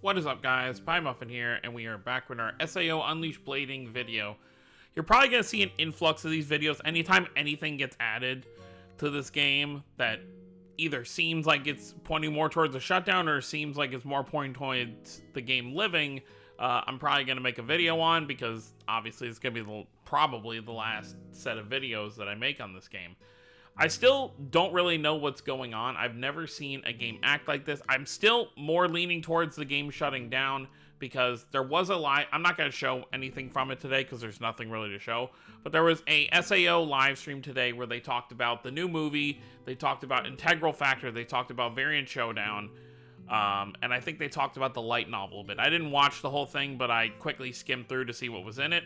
What is up, guys? Pie Muffin here, and we are back with our SAO Unleashed Blading video. You're probably going to see an influx of these videos anytime anything gets added to this game that either seems like it's pointing more towards a shutdown or seems like it's more pointing towards the game living. I'm probably going to make a video on because obviously it's going to be probably the last set of videos that I make on this game. I still don't really know what's going on. I've never seen a game act like this. I'm still more leaning towards the game shutting down because there was a live... I'm not going to show anything from it today because there's nothing really to show. But there was a SAO live stream today where they talked about the new movie. They talked about Integral Factor. They talked about Variant Showdown. And I think they talked about the light novel a bit. I didn't watch the whole thing, but I quickly skimmed through to see what was in it.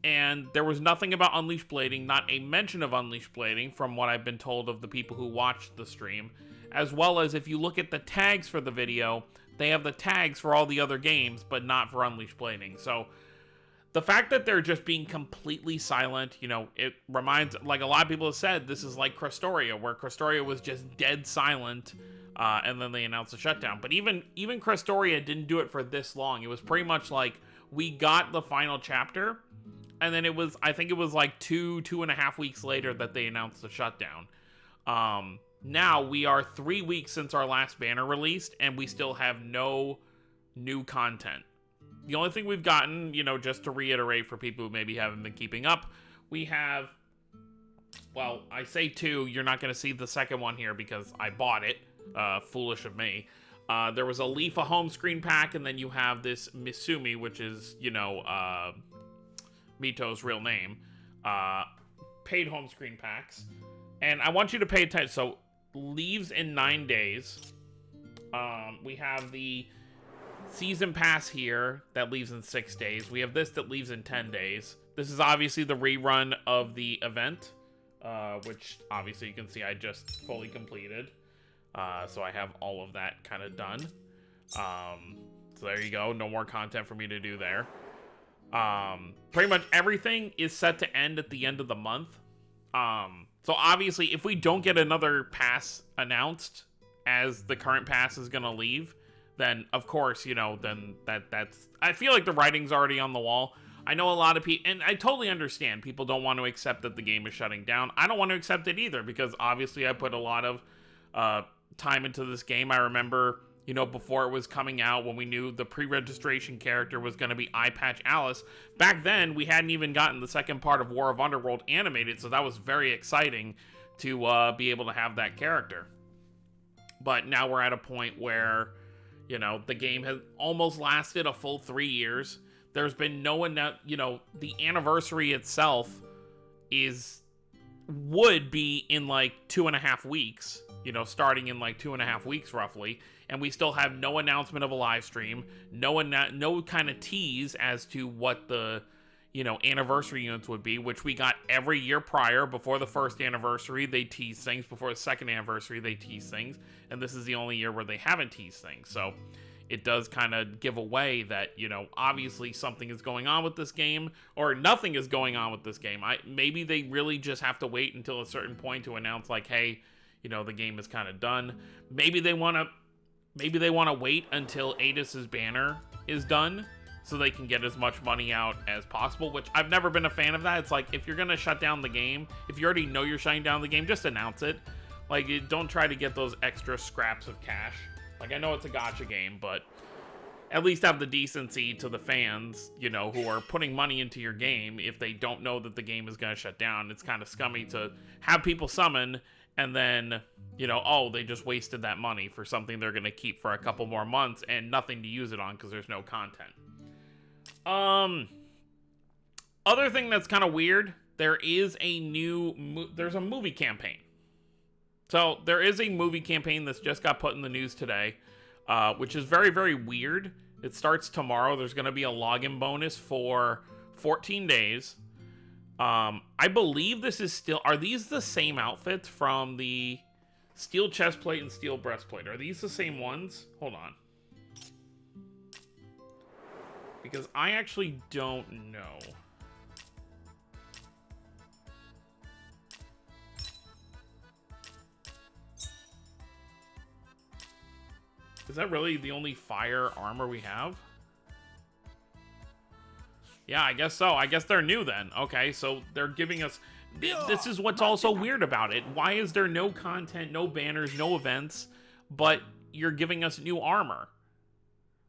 And there was nothing about Unleashed Blading, not a mention of Unleashed Blading from what I've been told of the people who watched the stream. As well as if you look at the tags for the video, they have the tags for all the other games, but not for Unleashed Blading. So the fact that they're just being completely silent, you know, it reminds, like a lot of people have said, this is like Crestoria, where Crestoria was just dead silent, and then they announced a shutdown. But even Crestoria didn't do it for this long. It was pretty much like, we got the final chapter, and then it was, I think it was like 2.5 weeks later that they announced the shutdown. Now we are 3 weeks since our last banner released, and we still have no new content. The only thing we've gotten, you know, just to reiterate for people who maybe haven't been keeping up, we have, well, I say two, you're not going to see the second one here because I bought it. Foolish of me. There was a Leafa home screen pack, and then you have this Misumi, which is, you know, Mito's real name, paid home screen packs. And I want you to pay attention. So, leaves in 9 days. We have the season pass here that leaves in 6 days. We have this that leaves in 10 days. This is obviously the rerun of the event, which obviously you can see I just fully completed. So I have all of that kind of done. So there you go. No more content for me to do there. Pretty much everything is set to end at the end of the month. So obviously if we don't get another pass announced as the current pass is going to leave, then of course, you know, then that's, I feel like the writing's already on the wall. I know a lot of people, and I totally understand people don't want to accept that the game is shutting down. I don't want to accept it either because obviously I put a lot of, time into this game. I remember, you know, before it was coming out, when we knew the pre-registration character was going to be Eye Patch Alice, back then we hadn't even gotten the second part of War of Underworld animated, so that was very exciting to be able to have that character. But now we're at a point where, you know, the game has almost lasted a full 3 years. There's been no one that, you know, the anniversary itself would be in like 2.5 weeks, you know, starting in like 2.5 weeks roughly, and we still have no announcement of a live stream, no kind of tease as to what the, you know, anniversary units would be, which we got every year prior. Before the first anniversary, they tease things. Before the second anniversary, they tease things, and this is the only year where they haven't teased things. So it does kind of give away that, you know, obviously something is going on with this game, or nothing is going on with this game. Maybe they really just have to wait until a certain point to announce, like, hey, you know, the game is kind of done. Maybe they want to wait until Adis's banner is done so they can get as much money out as possible, which I've never been a fan of that. It's like, if you're going to shut down the game, if you already know you're shutting down the game, just announce it. Like, don't try to get those extra scraps of cash. Like, I know it's a gacha game, but at least have the decency to the fans, you know, who are putting money into your game. If they don't know that the game is going to shut down, it's kind of scummy to have people summon and then, you know, oh, they just wasted that money for something they're going to keep for a couple more months and nothing to use it on because there's no content. Other thing that's kind of weird, there's a movie campaign. So there is a movie campaign that's just got put in the news today, which is very, very weird. It starts tomorrow. There's going to be a login bonus for 14 days. I believe this is still... Are these the same outfits from the steel chestplate and steel breastplate? Are these the same ones? Hold on. Because I actually don't know. Is that really the only fire armor we have? Yeah, I guess so. I guess they're new then. Okay, so they're giving us... This is what's also weird about it. Why is there no content, no banners, no events, but you're giving us new armor?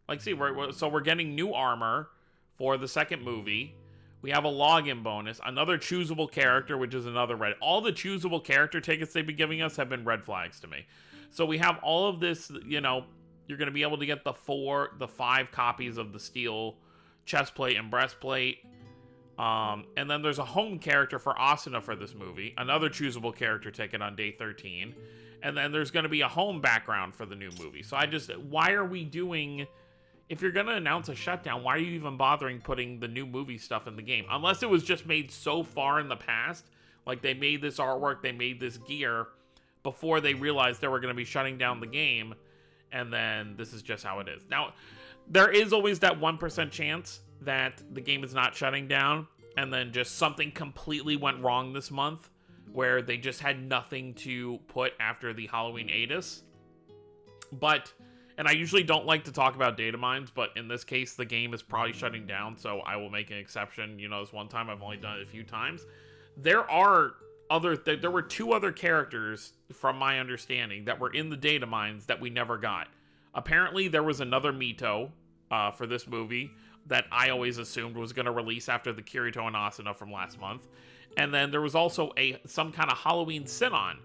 Like, see, so we're getting new armor for the second movie. We have a login bonus, another choosable character, which is another red. All the choosable character tickets they've been giving us have been red flags to me. So we have all of this, you know, you're going to be able to get the 5 copies of the steel chestplate and breastplate. And then there's a home character for Asuna for this movie, another choosable character ticket on day 13. And then there's going to be a home background for the new movie. So why are we doing... If you're going to announce a shutdown, why are you even bothering putting the new movie stuff in the game? Unless it was just made so far in the past, like they made this artwork, they made this gear before they realized they were going to be shutting down the game, and then this is just how it is. Now, there is always that 1% chance that the game is not shutting down, and then just something completely went wrong this month, where they just had nothing to put after the Halloween ATIS. But... And I usually don't like to talk about data mines, but in this case, the game is probably shutting down, so I will make an exception. You know, this one time, I've only done it a few times. There were 2 other characters, from my understanding, that were in the data mines that we never got. Apparently, there was another Mito for this movie that I always assumed was going to release after the Kirito and Asuna from last month. And then there was also some kind of Halloween Sinon,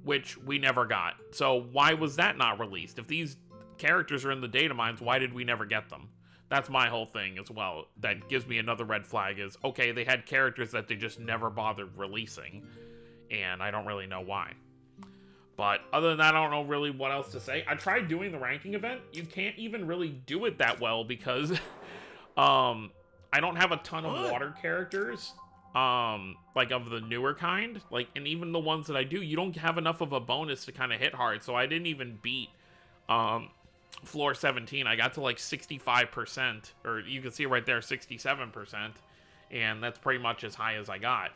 which we never got. So why was that not released? If these characters are in the data mines, why did we never get them? That's my whole thing as well. That gives me another red flag is, okay, they had characters that they just never bothered releasing, and I don't really know why. But other than that, I don't know really what else to say. I tried doing the ranking event. You can't even really do it that well because I don't have a ton of water characters, like of the newer kind. Like, and even the ones that I do, you don't have enough of a bonus to kind of hit hard. So I didn't even beat floor 17. I got to like 65%, or you can see right there 67%, and that's pretty much as high as I got,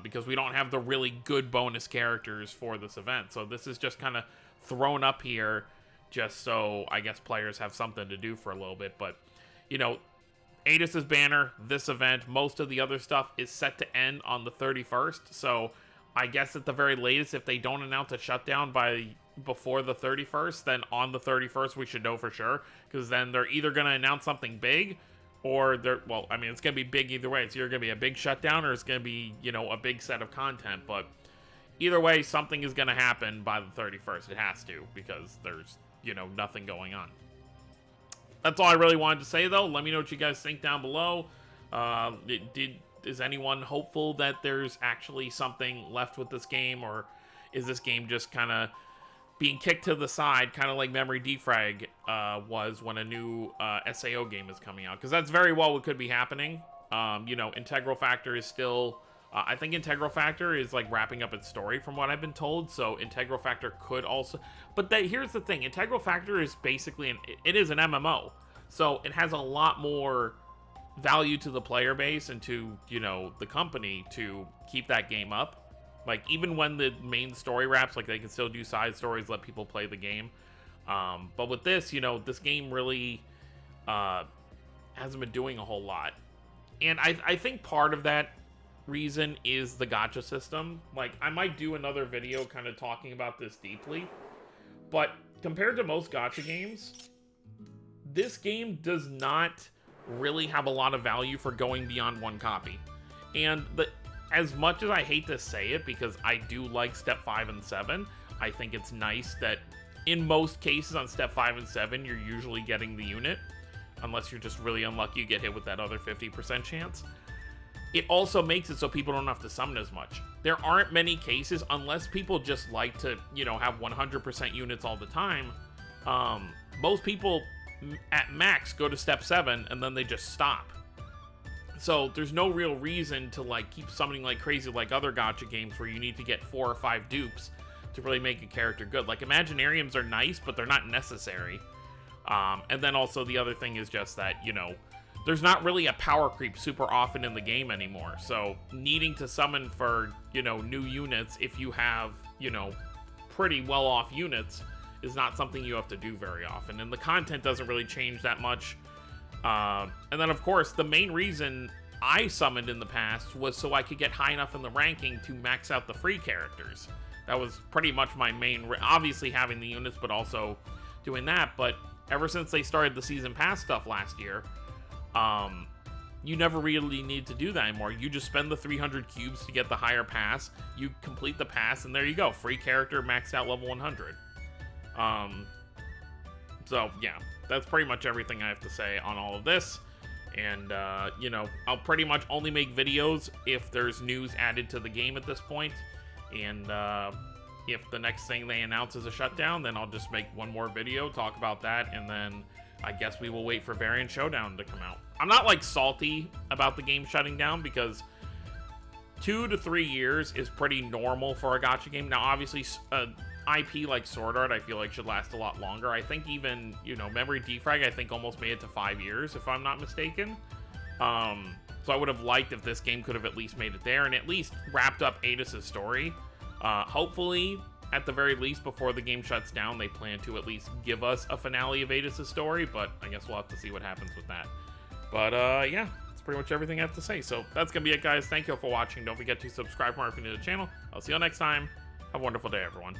because we don't have the really good bonus characters for this event. So this is just kind of thrown up here just so I guess players have something to do for a little bit. But you know, ATIS's banner, this event, most of the other stuff is set to end on the 31st, so I guess at the very latest, if they don't announce a shutdown before the 31st, then on the 31st we should know for sure, because then they're either going to announce something big, or well, I mean, it's going to be big either way. It's either going to be a big shutdown, or it's going to be, you know, a big set of content. But either way, something is going to happen by the 31st. It has to, because there's, you know, nothing going on. That's all I really wanted to say, though. Let me know what you guys think down below. Is anyone hopeful that there's actually something left with this game, or is this game just kind of being kicked to the side, kind of like Memory Defrag was when a new SAO game is coming out? Because that's very well what could be happening. You know, Integral Factor is still... I think Integral Factor is like wrapping up its story from what I've been told, so Integral Factor could also... But here's the thing, Integral Factor is basically... It is an MMO, so it has a lot more value to the player base and to, you know, the company to keep that game up. Like, even when the main story wraps, like, they can still do side stories, let people play the game. But with this, you know, this game really hasn't been doing a whole lot. And I think part of that reason is the gacha system. Like, I might do another video kind of talking about this deeply. But compared to most gacha games, this game does not really have a lot of value for going beyond 1 copy. And as much as I hate to say it, because I do like Step 5 and 7, I think it's nice that in most cases on Step 5 and 7, you're usually getting the unit. Unless you're just really unlucky, you get hit with that other 50% chance. It also makes it so people don't have to summon as much. There aren't many cases, unless people just like to, you know, have 100% units all the time. Most people at max go to Step 7 and then they just stop. So there's no real reason to like keep summoning like crazy like other gacha games where you need to get 4 or 5 dupes to really make a character good. Like, Imaginariums are nice, but they're not necessary. And then also the other thing is just that, you know, there's not really a power creep super often in the game anymore. So needing to summon for, you know, new units if you have, you know, pretty well off units is not something you have to do very often, and the content doesn't really change that much. And then, of course, the main reason I summoned in the past was so I could get high enough in the ranking to max out the free characters. That was pretty much my main, obviously having the units, but also doing that. But ever since they started the season pass stuff last year, you never really need to do that anymore. You just spend the 300 cubes to get the higher pass, you complete the pass, and there you go. Free character, maxed out level 100. So yeah, that's pretty much everything I have to say on all of this. And, you know, I'll pretty much only make videos if there's news added to the game at this point. And, if the next thing they announce is a shutdown, then I'll just make one more video, talk about that, and then I guess we will wait for Variant Showdown to come out. I'm not, like, salty about the game shutting down, because 2 to 3 years is pretty normal for a gacha game. Now, obviously, IP like Sword Art, I feel like should last a lot longer. I think even, you know, Memory Defrag, I think almost made it to 5 years, if I'm not mistaken. So I would have liked if this game could have at least made it there, and at least wrapped up Adis' story. Hopefully, at the very least, before the game shuts down, they plan to at least give us a finale of Adis' story, but I guess we'll have to see what happens with that. But, yeah, that's pretty much everything I have to say. So that's gonna be it, guys. Thank you all for watching. Don't forget to subscribe for more if you're new to the channel. I'll see you all next time. Have a wonderful day, everyone.